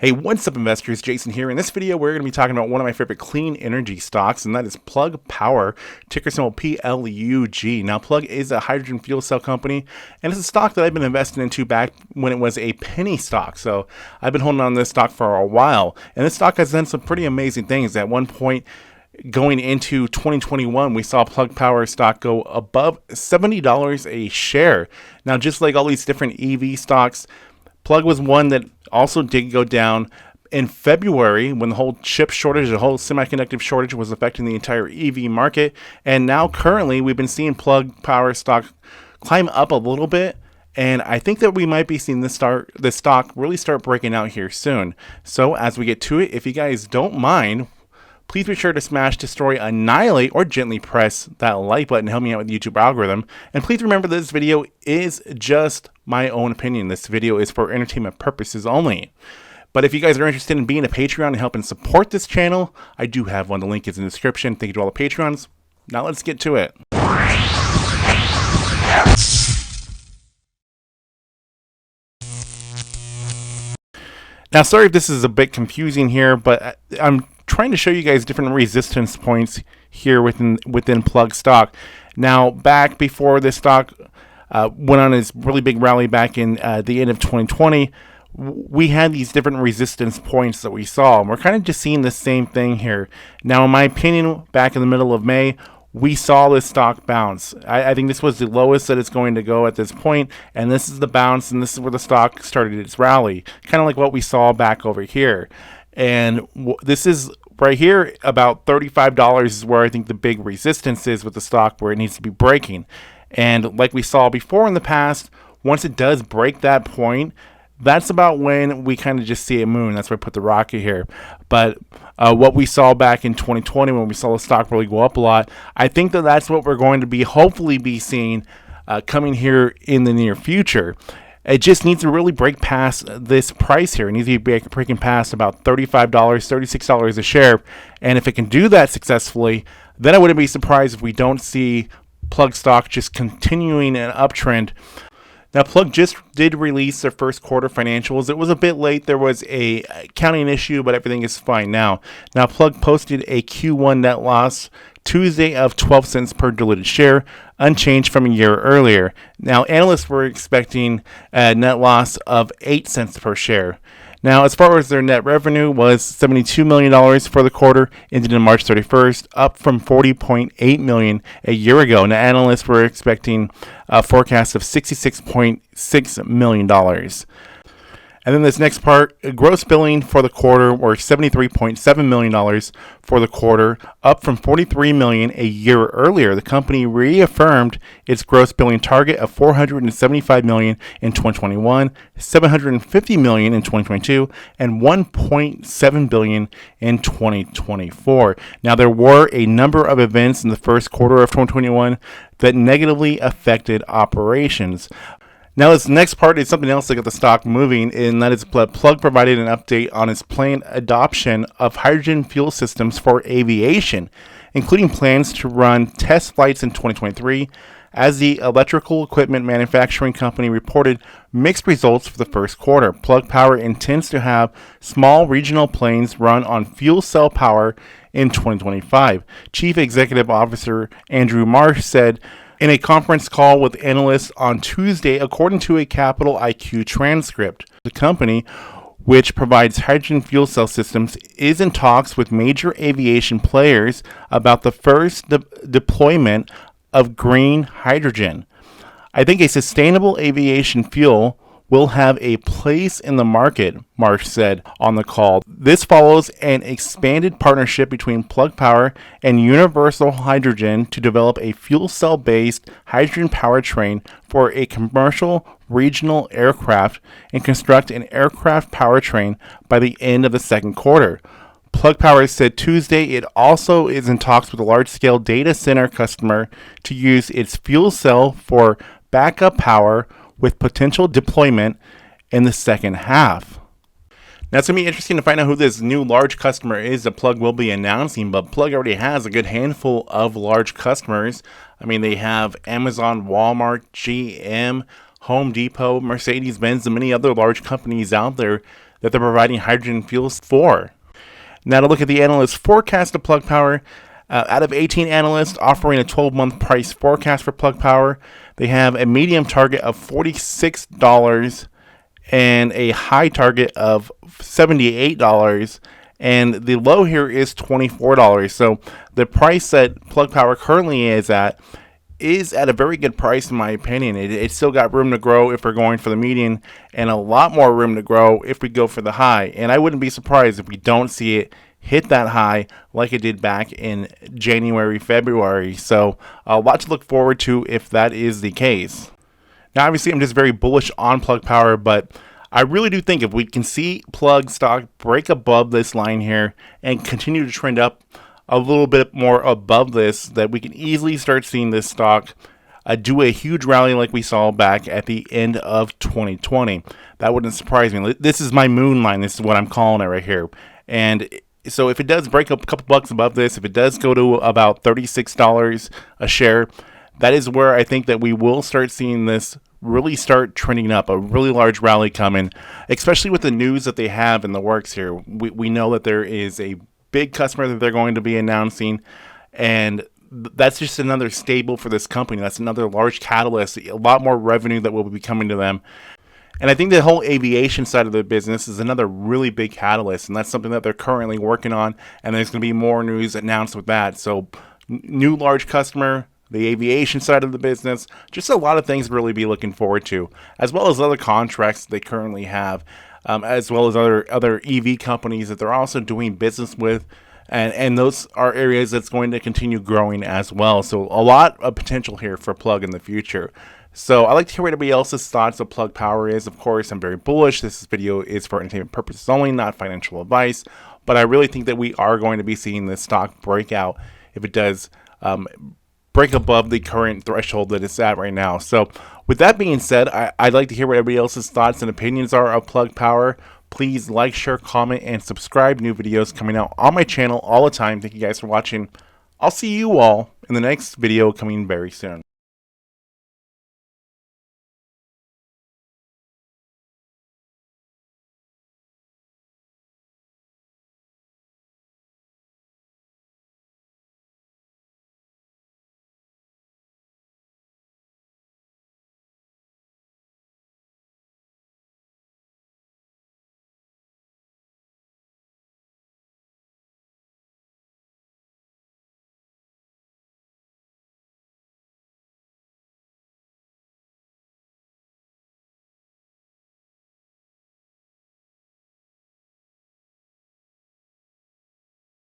Hey, what's up investors? Jason here. In this video, we're going to be talking about one of my favorite clean energy stocks, and that is Plug Power, ticker symbol PLUG. Now, Plug is a hydrogen fuel cell company, and it's a stock that I've been investing into back when it was a penny stock. So I've been holding on to this stock for a while, and this stock has done some pretty amazing things. At one point, going into 2021, we saw Plug Power stock go above $70 a share. Now, just like all these different EV stocks, Plug was one that also did go down in February when the whole chip shortage, the whole semiconductor shortage was affecting the entire EV market. And now currently we've been seeing Plug Power stock climb up a little bit. And I think that we might be seeing this stock really start breaking out here soon. So as we get to it, if you guys don't mind, please be sure to smash, destroy, annihilate, or gently press that like button to help me out with the YouTube algorithm. And please remember that this video is just my own opinion. This video is for entertainment purposes only. But if you guys are interested in being a Patreon and helping support this channel, I do have one. The link is in the description. Thank you to all the Patreons. Now let's get to it. Now, sorry if this is a bit confusing here, but I'm trying to show you guys different resistance points here within Plug stock. Now, back before this stock went on its really big rally back in the end of 2020, we had these different resistance points that we saw. And we're kind of just seeing the same thing here. Now, in my opinion, back in the middle of May, we saw this stock bounce. I think this was the lowest that it's going to go at this point, and this is the bounce, and this is where the stock started its rally, kind of like what we saw back over here. And this is right here, about $35 is where I think the big resistance is with the stock, where it needs to be breaking. And like we saw before in the past, once it does break that point, that's about when we kind of just see it move. That's why I put the rocket here. But what we saw back in 2020 when we saw the stock really go up a lot, I think that that's what we're going to be hopefully be seeing coming here in the near future. It just needs to really break past this price here. It needs to be breaking past about $35, $36 a share. And if it can do that successfully, then I wouldn't be surprised if we don't see Plug stock just continuing an uptrend. Now, Plug just did release their first quarter financials. It was a bit late. There was a accounting issue, but everything is fine now. Now, Plug posted a Q1 net loss Tuesday of 12 cents per diluted share, unchanged from a year earlier. Now, analysts were expecting a net loss of 8 cents per share. Now, as far as their net revenue was $72 million for the quarter, ended on March 31st, up from $40.8 million a year ago. Now, analysts were expecting a forecast of $66.6 million. And then this next part, gross billing for the quarter were $73.7 million for the quarter, up from $43 million a year earlier. The company reaffirmed its gross billing target of $475 million in 2021, $750 million in 2022, and $1.7 billion in 2024. Now, there were a number of events in the first quarter of 2021 that negatively affected operations. Now, this next part is something else that got the stock moving, and that is Plug provided an update on its planned adoption of hydrogen fuel systems for aviation, including plans to run test flights in 2023, as the electrical equipment manufacturing company reported mixed results for the first quarter. Plug Power intends to have small regional planes run on fuel cell power in 2025. Chief Executive Officer Andrew Marsh said in a conference call with analysts on Tuesday, according to a Capital IQ transcript, the company, which provides hydrogen fuel cell systems, is in talks with major aviation players about the first deployment of green hydrogen. I think a sustainable aviation fuel will have a place in the market, Marsh said on the call. This follows an expanded partnership between Plug Power and Universal Hydrogen to develop a fuel cell-based hydrogen powertrain for a commercial regional aircraft and construct an aircraft powertrain by the end of the second quarter. Plug Power said Tuesday it also is in talks with a large-scale data center customer to use its fuel cell for backup power with potential deployment in the second half. Now, it's going to be interesting to find out who this new large customer is that Plug will be announcing, but Plug already has a good handful of large customers. I mean, they have Amazon, Walmart, GM, Home Depot, Mercedes-Benz, and many other large companies out there that they're providing hydrogen fuels for. Now to look at the analyst forecast of Plug Power. Out of 18 analysts offering a 12-month price forecast for Plug Power, they have a medium target of $46 and a high target of $78, and the low here is $24. So the price that Plug Power currently is at a very good price in my opinion. It's still got room to grow if we're going for the median, and a lot more room to grow if we go for the high. And I wouldn't be surprised if we don't see it hit that high like it did back in January, February. So a lot to look forward to if that is the case. Now obviously I'm just very bullish on Plug Power, but I really do think if we can see Plug stock break above this line here and continue to trend up a little bit more above this, that we can easily start seeing this stock do a huge rally like we saw back at the end of 2020. That wouldn't surprise me. This is my moon line. This is what I'm calling it right here. And so if it does break up a couple bucks above this, if it does go to about $36 a share, that is where I think that we will start seeing this really start trending up, a really large rally coming, especially with the news that they have in the works here. We know that there is a big customer that they're going to be announcing, and that's just another stable for this company. That's another large catalyst, a lot more revenue that will be coming to them. And I think the whole aviation side of the business is another really big catalyst, and that's something that they're currently working on, and there's going to be more news announced with that. So new large customer, the aviation side of the business, just a lot of things to really be looking forward to, as well as other contracts that they currently have, as well as other EV companies that they're also doing business with. And those are areas that's going to continue growing as well. So a lot of potential here for Plug in the future. So I'd like to hear what everybody else's thoughts of Plug Power is. Of course, I'm very bullish. This video is for entertainment purposes only, not financial advice. But I really think that we are going to be seeing this stock break out if it does break above the current threshold that it's at right now. So with that being said, I'd like to hear what everybody else's thoughts and opinions are of Plug Power. Please like, share, comment, and subscribe. New videos coming out on my channel all the time. Thank you guys for watching. I'll see you all in the next video coming very soon.